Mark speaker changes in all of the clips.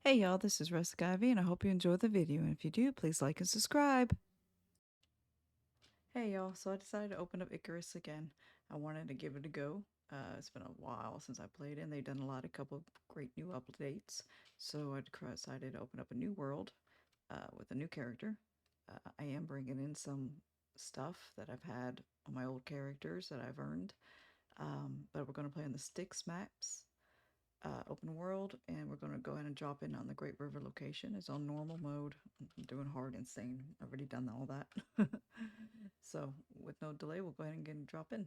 Speaker 1: Hey y'all, this is Rustic Ivy, and I hope you enjoy the video. And if you do, please like and subscribe. Hey y'all, so I decided to open up Icarus again. I wanted to give it a go. It's been a while since I played it, and they've done a couple of great new updates. So I decided to open up a new world with a new character. I am bringing in some stuff that I've had on my old characters that I've earned, but we're going to play on the Styx maps. Open world, and we're going to go ahead and drop in on the Great River location. It's on normal mode. I'm doing hard insane. I've already done all that. So with no delay, we'll go ahead and drop in.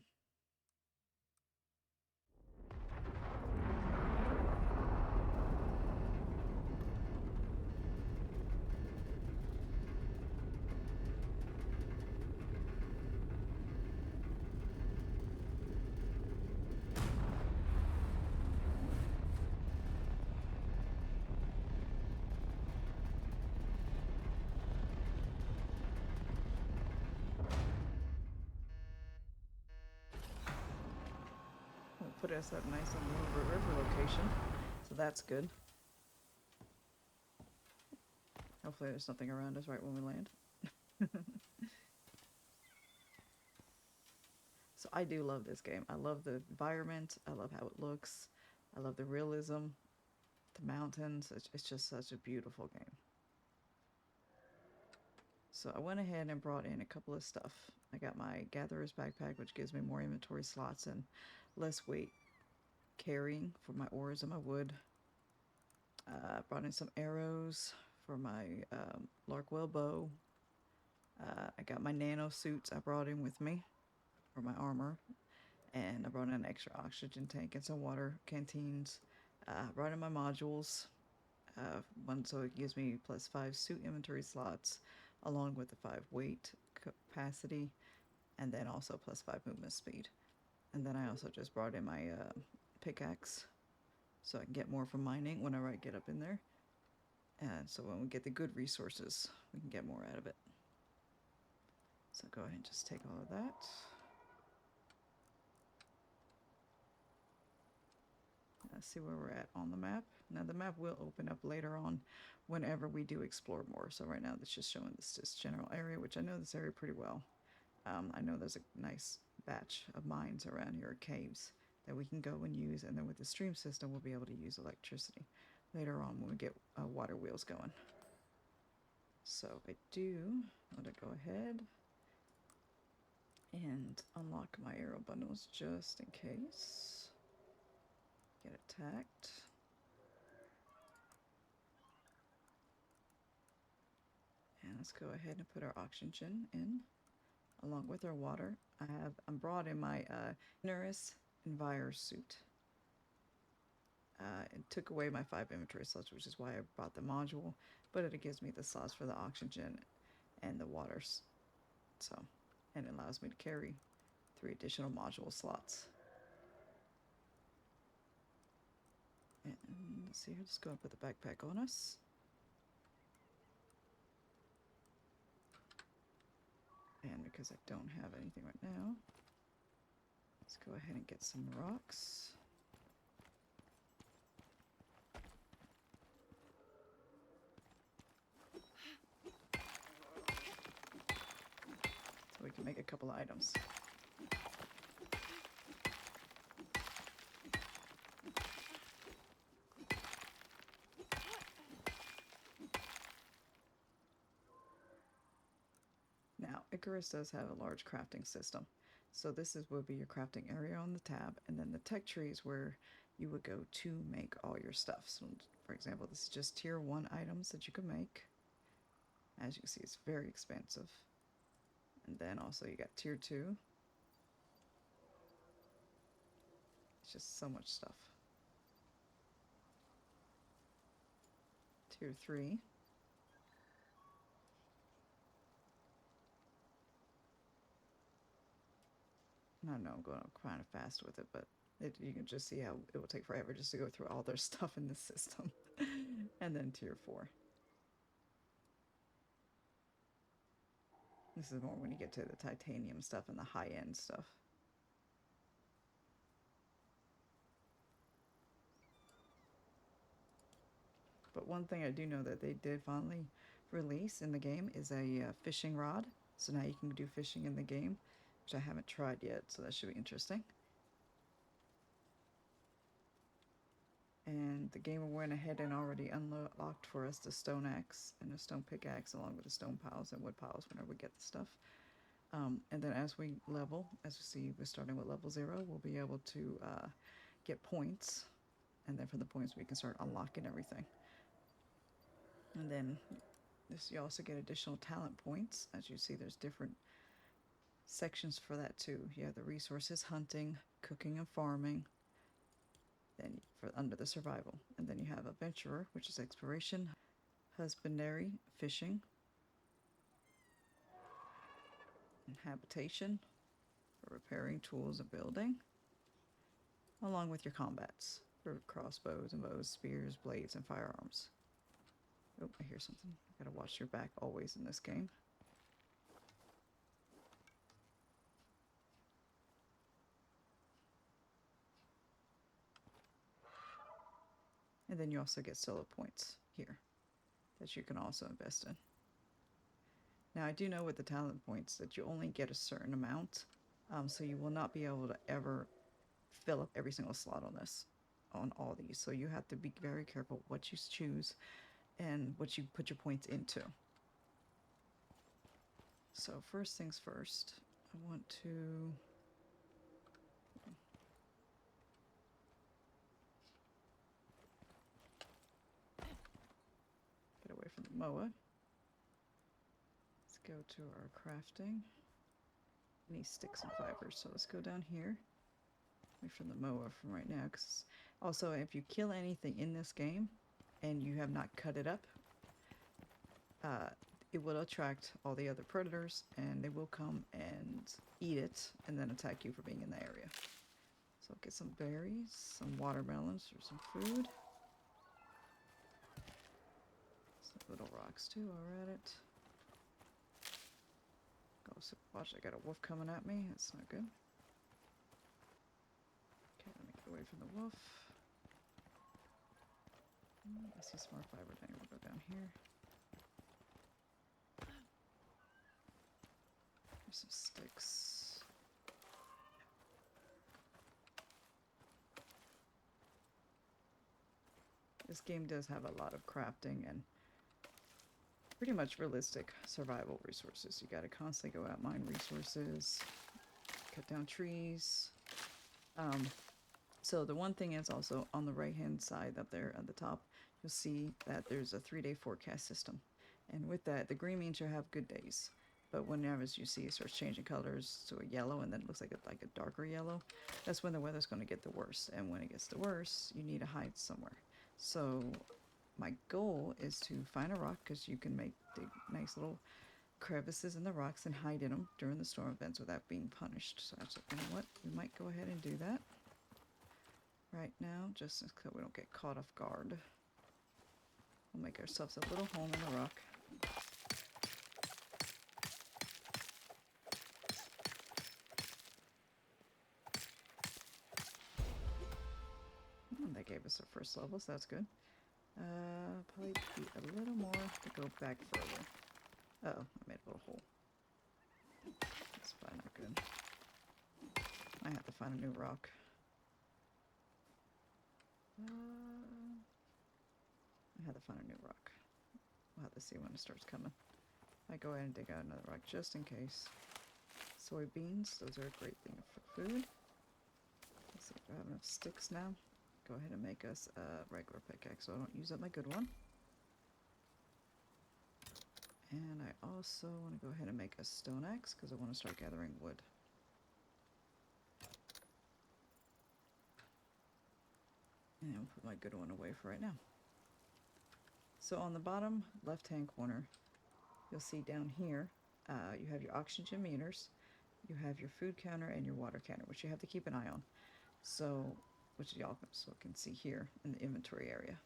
Speaker 1: We'll put us up nice on the river location, so that's good. Hopefully there's nothing around us right when we land. So I do love this game. I love the environment. I love how it looks. I love the realism, the mountains. It's just such a beautiful game. So I went ahead and brought in a couple of stuff. I got my Gatherer's Backpack, which gives me more inventory slots and less weight carrying for my ores and my wood. Brought in some arrows for my Larkwell bow. I got my nano suits I brought in with me for my armor. And I brought in an extra oxygen tank and some water canteens. Brought in my modules. One so it gives me +5 suit inventory slots along with the 5 weight capacity, and then also +5 movement speed. And then I also just brought in my pickaxe so I can get more from mining whenever I get up in there. And so when we get the good resources, we can get more out of it. So go ahead and just take all of that. Let's see where we're at on the map. Now the map will open up later on whenever we do explore more. So right now it's just showing this general area, which I know this area pretty well. I know there's a nice batch of mines around here, caves, that we can go and use. And then with the stream system, we'll be able to use electricity later on when we get water wheels going. So I do want to go ahead and unlock my arrow bundles just in case. Get attacked. And let's go ahead and put our oxygen in along with our water. I'm brought in my Nerus Envire suit. It took away my 5 inventory slots, which is why I brought the module, but it gives me the slots for the oxygen and the waters. So, and it allows me to carry 3 additional module slots. And let's see here, just go and put the backpack on us. And because I don't have anything right now, let's go ahead and get some rocks. So we can make a couple of items. Now, Icarus does have a large crafting system. So this would be your crafting area on the tab, and then the tech tree is where you would go to make all your stuff. So for example, this is just tier 1 items that you can make. As you can see, it's very expensive. And then also you got tier 2. It's just so much stuff. Tier 3. I know I'm going kind of fast with it, but you can just see how it will take forever just to go through all their stuff in this system. And then tier 4. This is more when you get to the titanium stuff and the high-end stuff. But one thing I do know that they did finally release in the game is a fishing rod. So now you can do fishing in the game, which I haven't tried yet, so that should be interesting. And the game went ahead and already unlocked for us the stone axe and the stone pickaxe, along with the stone piles and wood piles whenever we get the stuff. And then as we level, as you see, we're starting with level 0, we'll be able to get points. And then from the points, we can start unlocking everything. And then you also get additional talent points. As you see, there's different sections for that too. You have the resources, hunting, cooking and farming. Then for under the survival. And then you have adventurer, which is exploration, husbandry, fishing, and habitation for repairing tools and building, along with your combats for crossbows and bows, spears, blades, and firearms. Oh, I hear something. You gotta watch your back always in this game. And then you also get solo points here that you can also invest in. Now, I do know with the talent points that you only get a certain amount, so you will not be able to ever fill up every single slot on all these. So you have to be very careful what you choose and what you put your points into. So first things first, I want to get away from the moa. Let's go to our crafting. I need sticks and fibers, so let's go down here. Away from the moa from right now, because also if you kill anything in this game and you have not cut it up, it will attract all the other predators and they will come and eat it and then attack you for being in the area. So I'll get some berries, some watermelons for some food. Some little rocks too, I'll at it. Oh, so watch, I got a wolf coming at me. That's not good. Okay, let me get away from the wolf. I see some more fiber down here. We'll go down here. There's some sticks. This game does have a lot of crafting and pretty much realistic survival resources. You gotta constantly go out, mine resources, cut down trees. So the one thing is also on the right hand side up there at the top, you'll see that there's a 3-day forecast system. And with that, the green means you have good days. But whenever you see it starts changing colors to a yellow and then it looks like a darker yellow, that's when the weather's going to get the worst. And when it gets the worst, you need to hide somewhere. So my goal is to find a rock, because you can dig nice little crevices in the rocks and hide in them during the storm events without being punished. So I was like, you know what, we might go ahead and do that right now, just so we don't get caught off guard. We'll make ourselves a little home in the rock. And that gave us our first level, so that's good. Probably be a little more to go back further. Uh oh, I made a little hole. That's probably not good. I have to find a new rock. I have to find a new rock. We'll have to see when it starts coming. I go ahead and dig out another rock just in case. Soybeans, those are a great thing for food. Let's see if I have enough sticks now. Go ahead and make us a regular pickaxe so I don't use up my good one. And I also want to go ahead and make a stone axe because I want to start gathering wood. And I'll put my good one away for right now. So on the bottom left-hand corner, you'll see down here, you have your oxygen meters, you have your food counter and your water counter, which you have to keep an eye on. So, which y'all so can see here in the inventory area.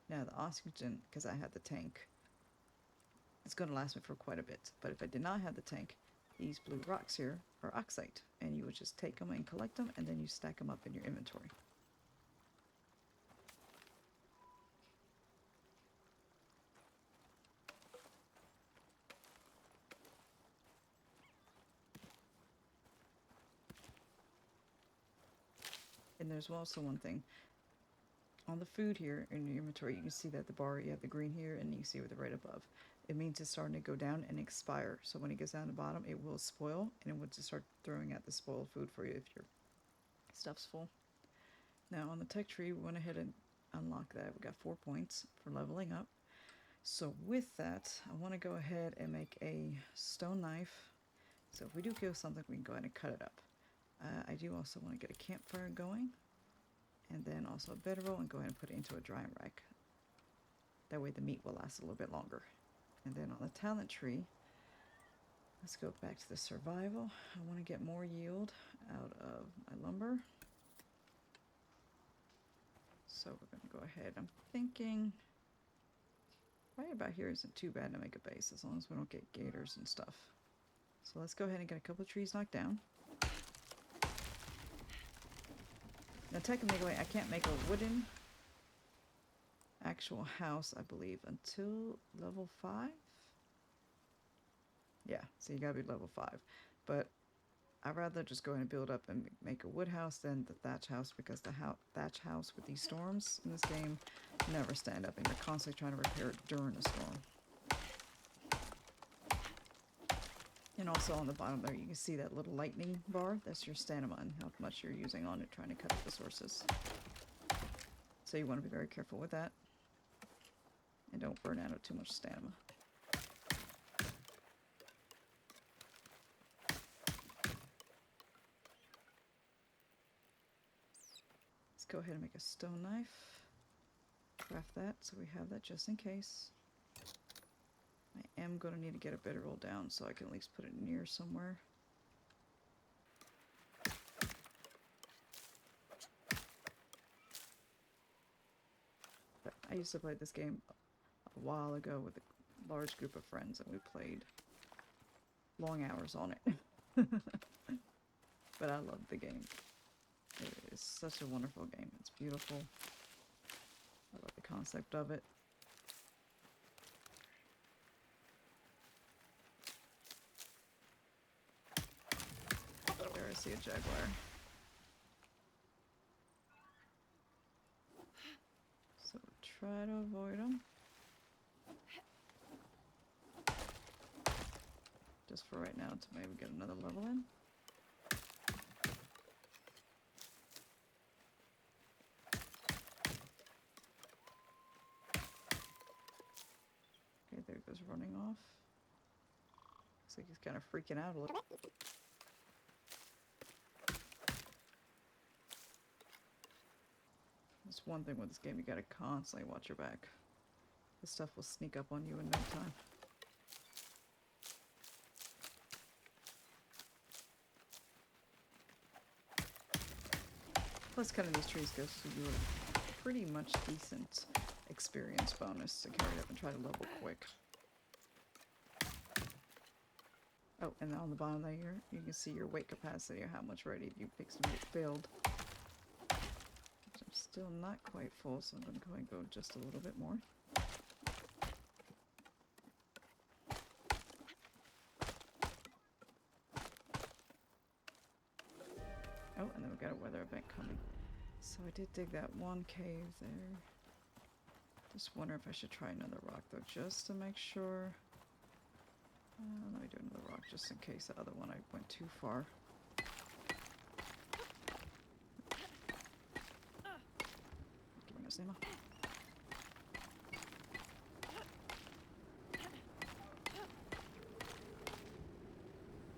Speaker 1: Now the oxygen, because I had the tank, it's going to last me for quite a bit. But if I did not have the tank, these blue rocks here are oxide, and you would just take them and collect them, and then you stack them up in your inventory. And there's also one thing. On the food here in your inventory, you can see that the bar, you have the green here, and you can see with the right above. It means it's starting to go down and expire. So when it gets down the bottom, it will spoil, and it will just start throwing out the spoiled food for you if your stuff's full. Now on the tech tree, we went ahead and unlocked that. We got 4 points for leveling up. So with that, I want to go ahead and make a stone knife. So if we do kill something, we can go ahead and cut it up. I do also want to get a campfire going, and then also a bedroll, and go ahead and put it into a drying rack. That way the meat will last a little bit longer. And then on the talent tree, let's go back to the survival. I want to get more yield out of my lumber. So we're going to go ahead. I'm thinking right about here isn't too bad to make a base, as long as we don't get gators and stuff. So let's go ahead and get a couple of trees knocked down. Now technically I can't make a wooden actual house, I believe, until level 5? Yeah, so you gotta be level 5. But I'd rather just go ahead and build up and make a wood house than the thatch house, because the thatch house with these storms in this game never stand up, and you're constantly trying to repair it during a storm. And also on the bottom there, you can see that little lightning bar. That's your stamina and how much you're using on it, trying to cut up the sources. So you want to be very careful with that. And don't burn out of too much stamina. Let's go ahead and make a stone knife. Craft that so we have that just in case. I am going to need to get a bedroll down so I can at least put it near somewhere. But I used to play this game a while ago with a large group of friends, and we played long hours on it. But I love the game. It is such a wonderful game. It's beautiful. I love the concept of it. There, I see a jaguar. So try to avoid them. Just for right now, to maybe get another level in. Okay, there he goes running off. Looks like he's kind of freaking out a little. That's one thing with this game, you gotta constantly watch your back. This stuff will sneak up on you in no time. Plus cutting these trees gives you a pretty much decent experience bonus to carry it up and try to level quick. Oh, and on the bottom there, you can see your weight capacity or how much ready you fixed to get filled. I'm still not quite full, so I'm going to go ahead and go just a little bit more. Oh, and then we've got a weather event coming. So I did dig that one cave there. Just wonder if I should try another rock though, just to make sure. Let me do another rock just in case the other one I went too far. Give me no ammo.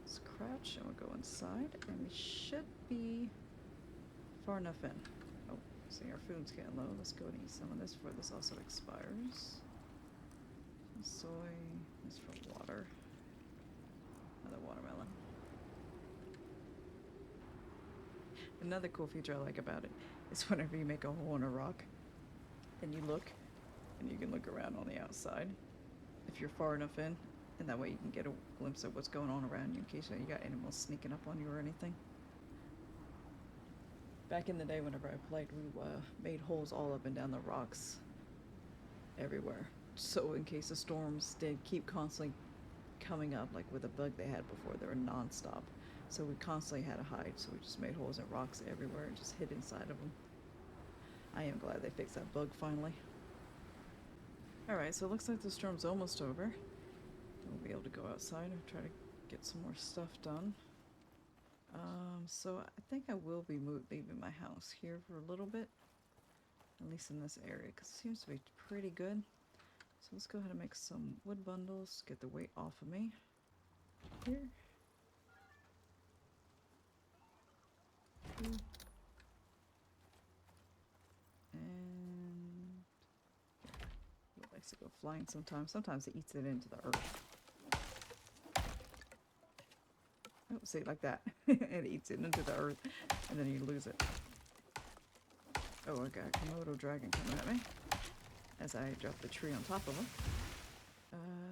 Speaker 1: Let's crouch and we'll go inside, and we should be far enough in. Oh, see our food's getting low. Let's go and eat some of this before this also expires. Some soy, this for water. Another watermelon. Another cool feature I like about it is whenever you make a hole in a rock, and you look, and you can look around on the outside if you're far enough in, and that way you can get a glimpse of what's going on around you in case you got animals sneaking up on you or anything. Back in the day, whenever I played, we made holes all up and down the rocks everywhere. So in case the storms did keep constantly coming up, like with a bug they had before, they were non-stop. So we constantly had to hide, so we just made holes in rocks everywhere and just hid inside of them. I am glad they fixed that bug finally. Alright, so it looks like the storm's almost over. We'll be able to go outside and try to get some more stuff done. So I think I will be leaving my house here for a little bit. At least in this area, because it seems to be pretty good. So let's go ahead and make some wood bundles, get the weight off of me. Here. Two. And it likes to go flying sometimes. Sometimes it eats it into the earth. Oh, see, like that. It eats it into the earth, and then you lose it. Oh, I got a Komodo dragon coming at me as I drop the tree on top of him.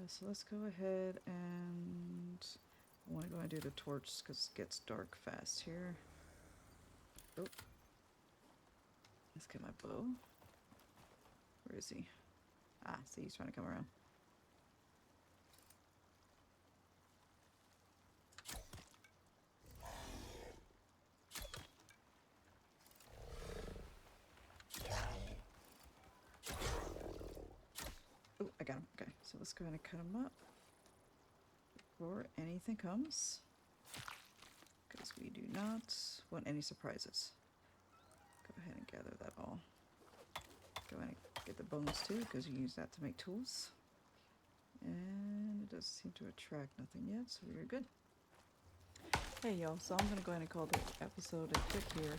Speaker 1: So let's go ahead and I want to go and do the torch because it gets dark fast here. Oh, let's get my bow. Where is he? Ah, see, he's trying to come around. Oh, I got him. Okay, so let's go ahead and cut him up before anything comes, because we do not want any surprises. Go ahead and gather that all. Go ahead and get the bones too, because you use that to make tools. And it doesn't seem to attract nothing yet, so we're good. Hey y'all, so I'm gonna go ahead and call the episode a quit here.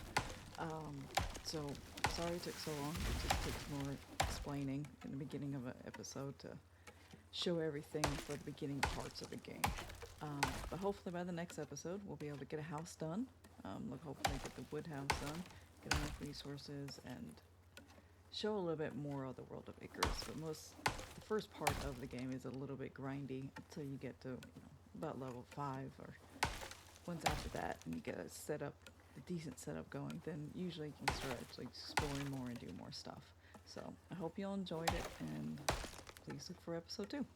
Speaker 1: So sorry it took so long. It just takes more explaining in the beginning of an episode to show everything for the beginning parts of the game. But hopefully by the next episode we'll be able to get a house done. Hopefully get the wood house done, get enough resources, and show a little bit more of the World of Icarus. But the first part of the game is a little bit grindy until you get to about level 5, or once after that and you get a decent setup going, then usually you can start actually exploring more and do more stuff. So I hope you all enjoyed it, and please look for episode 2.